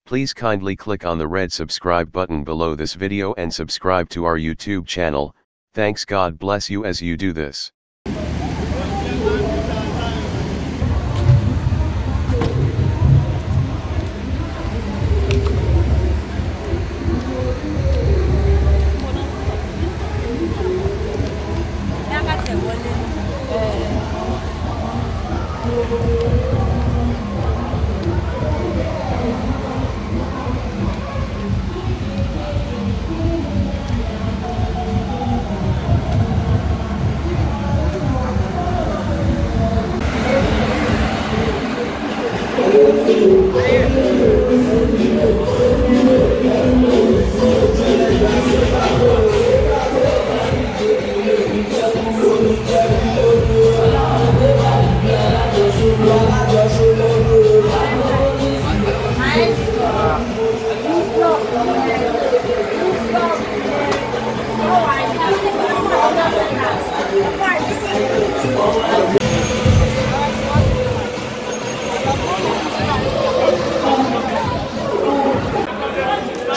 Please kindly click on the red subscribe button below this video and subscribe to our YouTube channel. Thanks, God bless you as you do this.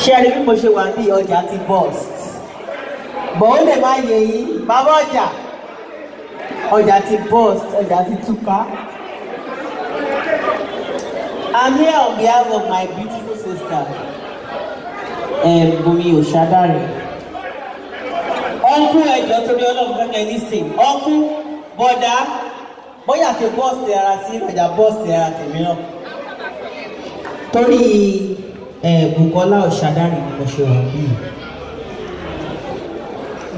Ṣẹ́rí bí mo ṣe wà ní ọjà ti bust. Bọ̀ ó lè má yẹ yín, bàbá ọjà ti bust, ọjà ti túká. I'm here on behalf of my beautiful sister, Bumi Oshadare. Uncle ẹjọ́ torí Ọlọ́run fẹ́kẹ́ nísìn. Uncle bọ̀dá bóyá ti bust ara sí ọjà bust ara tèmi náà. Torí Bukola Oshadare ni mo ṣe wà bí.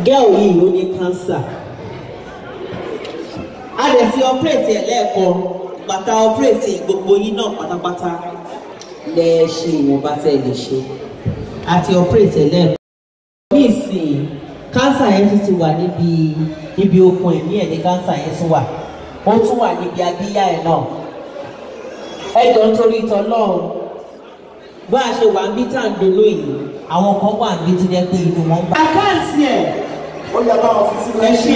Girl yìí ló ní cancer. A lè fi operate ẹ̀ lẹ́ẹ̀kan, bàtà operate gbogbo yín náà pátápátá lẹ ṣe ìwọ̀nba tẹ́ lè ṣe. Àti operate ẹ̀ lẹ́ẹ̀kan. Ní ìsìn cancer yẹn ti wà níbi okun ẹ̀mí ẹ̀ ní cancer yẹn tún wà. Ó tún wà níbi abíyá ẹ̀ náà. Ẹ jọ̀ọ́ nítorí t'Ọlọ́run. Bá a ṣe wà ń bí tá à ń dolo yìí, àwọn kan wà níbi tó jẹ́ pé inú wọn bá. Àkáǹtì ẹ̀. Ó yẹ bá wọn fi sí ẹ ṣe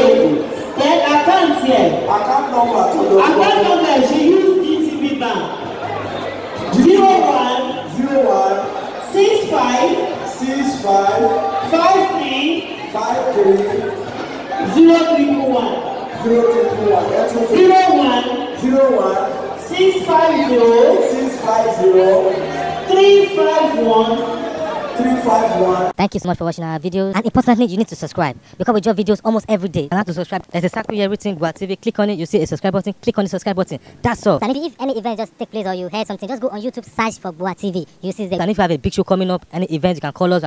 ẹ àkáǹtì ẹ̀. Account number tó lọ. Account number ẹ̀ ṣe use GTB bank 01 65 65 53 53 0321 01 650 351. Thank you so much for watching our videos, and importantly you need to subscribe because we drop videos almost every day. And how to subscribe, there's a circle here everything Gboah TV. Click on it, you see a subscribe button, click on the subscribe button, that's all. And if any event just take place or you heard something, just go on YouTube, search for Gboah TV. You see the. And if you have a big show coming up, any event, you can call us.